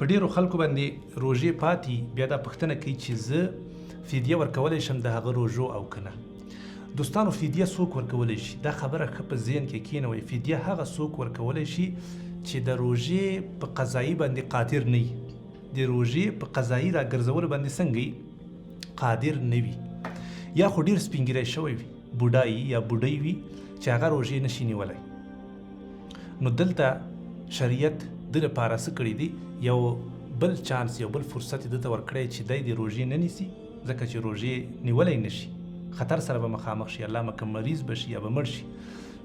په ډېرو خلکو باندې روژې پاتې بیا دا پوښتنه کوي چې زه فدیه ورکولی شم د هغه روژو او که نه. دوستانو فدیه څوک ورکولی شي؟ دا خبره ښه په ذهن کې کېنوئ. فدیه هغه څوک ورکولی شي چې د روژې په قضایي باندې قادر نه وي، د روژې په قضایي راګرځولو باندې څنګه قادر نه وي، یا خو ډېر سپینګیری شوی وي، بوډا یا بوډۍ وي چې هغه روژې نشي نیولی. نو دلته شریعت د لپاره څه کړي دي؟ یو بل چانس، یو بل فرصت یې دته ورکړی چې دی د روژې نه نیسي، ځکه چې روژې نیولی نشي، خطر سره به مخامخ شي، الله مکه مریض به شي یا به مړ شي.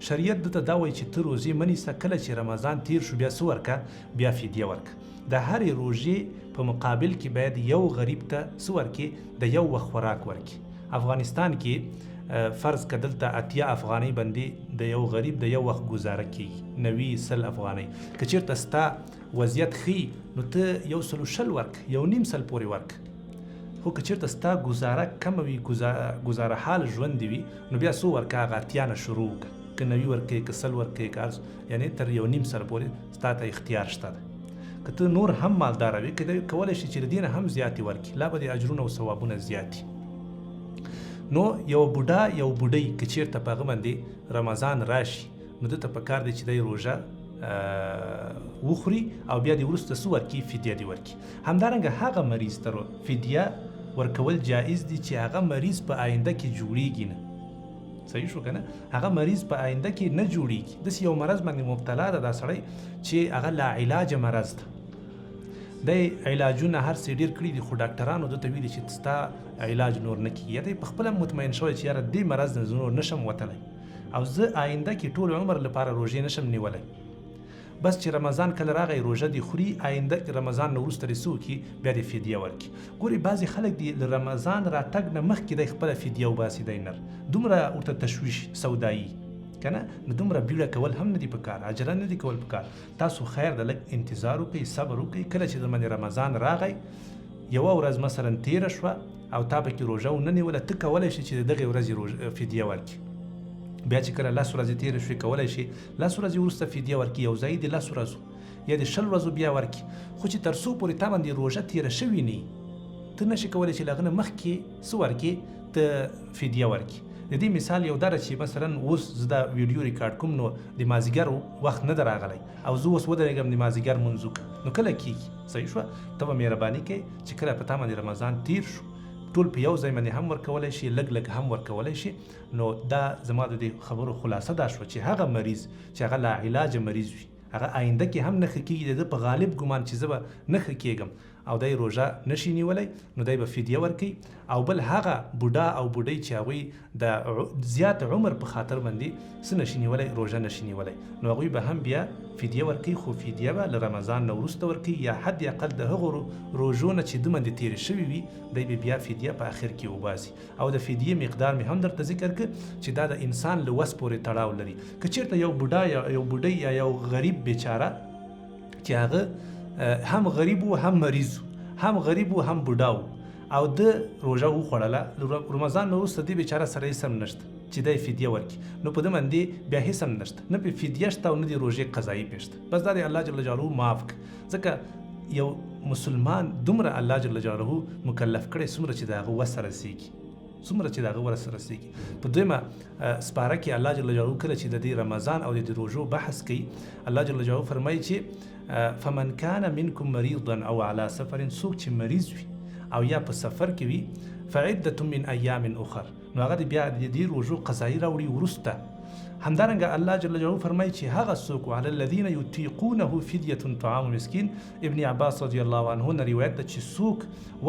شریعت دته دا وایي چې ته روژې مه نیسه، کله چې رمضان تیر شو بیا څه ورکه؟ بیا فدیه ورکه. د هرې روژې په مقابل کې باید یو غریب ته څه ورکې؟ د یو وخت خوراک ورکې. افغانستان کې فرض که دلته 80 افغانۍ باندې د یو غریب د یو وخت ګزاره کېږي، 90 افغانۍ. که چېرته ستا وضعیت ښي نو ته 100 ورک، 1.5 پورې ورک. خو که چېرته ستا ګزاره کمه وي، ګزاره حال ژوند وي، نو بیا څو ورکه؟ هغه 80 نه شروع وکړه، که 90 ورکوې، که 100 ورکوې، که یعنې تر 1.5 پورې ستا ته اختیار شته ده. که ته نور هم مالداره وي، کولی شي چې د دې نه هم زیاتې ورکړي، لا به د اجرونه او ثوابونه زیاتي. نو یو بوډا یو بوډۍ که چېرته په هغه باندې رمضان راشي نو دته پکار دی چې دی روژه وخوري او بیا دې وروسته څه ورکړي؟ فدیه دې ورکړي. همدارنګه هغه مریض ته فدیه ورکول جایز دي چې هغه مریض په آینده کې جوړیږي نه. صحیح شو که نه؟ هغه مریض په آینده کې نه جوړیږي، داسې یو مرض باندې مبتلا ده دا سړی چې هغه لا علاج مرض ده. دی علاجونه هر څه ډېر کړي دي، خو ډاکټرانو دته ویلي چې ستا علاج نور نه کېږي، یا دی په خپله مطمئن شوی چې یاره دې مرض نه زه نور نشم وتلی او زه آینده کې ټول عمر لپاره روژې نشم نیولی. بس چې رمضان کله راغی روژه دې خوري، آینده رمضان نه وروسته دې څه وکړي؟ بیا دې فدیه ورکړي. ګورې بعضې خلک دي له رمضان راتګ نه مخکې دی خپله فدیه وباسي، دی نر دومره ورته تشویش سودایي که نه، نو دومره بیړه کول هم نه دي پکار، عجله نه دي کول پکار. تاسو خیر د لږ انتظار وکړئ، صبر وکړئ. کله چې در باندې رمضان راغی، یوه ورځ مثلا تیره شوه او تا پکې روژه ونه نیوله، ته کولی شي چې د دغې ورځې فدیه ورکړي. بیا چې کله 10 ورځې تیره شوې کولی شي 10 ورځې وروسته فدیه ورکړي، یو ځای د 10 ورځو یا د 20 ورځو بیا ورکړي. خو چې تر څو پورې تا باندې روژه تیره شوې نه، ته نشي کولی چې له هغه نه مخکې څه ورکړي؟ ته فدیه ورکړي. د دې مثال یو دا چې مثلا اوس زه دا ویډیو ریکارډ کوم نو د مازدیګر وخت نه ده راغلی او زه اوس ودرېږم د مازدیګر لمونځ وکړم، نو کله کېږي؟ صحیح شوه؟ ته به مهرباني کوې چې کله په تا باندې رمضان تیر شو ټول په یو ځای باندې هم ورکولی شي، لږ لږ هم ورکولی شي. نو دا زما د دې خبرو خلاصه دا شوه چې هغه مریض چې هغه لا علاج مریض وي، هغه آینده کې هم نه ښه کېږي، د ده په غالب ګمان چې زه به نه ښه کېږم او دی روژه نشي نیولی، نو دی به فدیه ورکوي. او بل هغه بوډا او بوډۍ چې هغوی د زیات عمر په خاطر باندې څه نشي نیولی؟ روژه نشي نیولی، نو هغوی به هم بیا فدیه ورکوي، خو فدیه به له رمضان نه وروسته ورکوي، یا حد اقل د هغو روژو نه چې ده باندې تېرې شوي وي دی به بیا فدیه په آخر کې وباسي. او د فدیې مقدار مې هم درته ذکر کړ چې دا د انسان له وس پورې تړاو لري. که چېرته یو بوډا یا یو بوډۍ یا یو غریب بیچاره چې هغه هم غریب و هم مریض و، هم غریب و هم بوډا و او د روژه وخوړله، رمضان نه وروسته دې بیچاره سره هېڅ هم نشته چې دی فدیه ورکړي، نو په ده باندې بیا هېڅ هم نشته، نه پرې فدیه شته او نه د روژې قضایي پرې شته. بس دا د الله جل جلاله معاف کړه، ځکه یو مسلمان دومره الله جل جلاله مکلف کړی څومره چې د هغه وس رسېږي، څومره چې د هغه وس رسېږي. په دویمه سپاره کې الله جل جلاله کله چې د دې رمضان او د دې روژو بحث کوي، الله جل جلاله فرمایي چې فمن کان منکم مریضا او علی سفر، څوک چې مریض وي او یا په سفر کې وي، فعدة من ایام اخر، نو هغه بیا د دې روژو قضایي راوړي وروسته. همدارنګه الله جل جلاله فرمایي چې هغه څوک وعلى الذین یطیقونه فدیة طعام مسکین، ابن عباس رضی الله عنه نه روایت ده چې څوک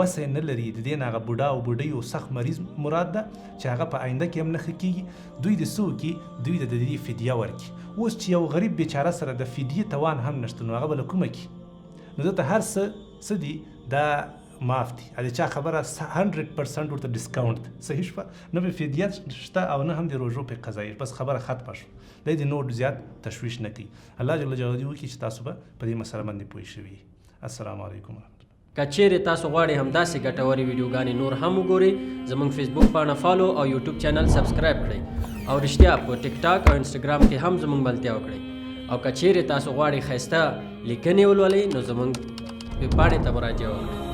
وسع نه لري، د دې نه هغه بوډا او بوډۍ او سخت مریض مراد ده چې هغه په آینده کې هم نه ښه کېږي، دوی د څه وکړي؟ دوی د دې فدیه ورکړي. اوس چې یو غریب بیچاره سره د فدیې توان هم نشته، نو هغه به له کومه کړي؟ نو دته هر څه دي دا معاف دي، د چا خبره 100% ورته ډسکاونټ ده. صحیح شوه؟ نه به فدیه شته او نه هم د روژو په قضایي، بس خبره ختمه شوه، دی د نور زیات تشویش نه کوي. الله جل جلاله وکړي چې تاسو به په دې مسله باندې پوه شوي. السلام علیکم ورحمت الله. که چیرې تاسو غواړئ همداسې ګټورې ویډیوګانې نور هم وګورئ، زموږ فیسبوک پاڼه فالو او یوټیوب چینل سبسکرایب کړئ، او رښتیا په ټیک ټاک او انسټاګرام کې هم زموږ ملتیا وکړئ. او که چیرې تاسو غواړئ ښایسته لیکنې ولولئ، نو زموږ ویبپاڼې ته مراجعه وکړئ.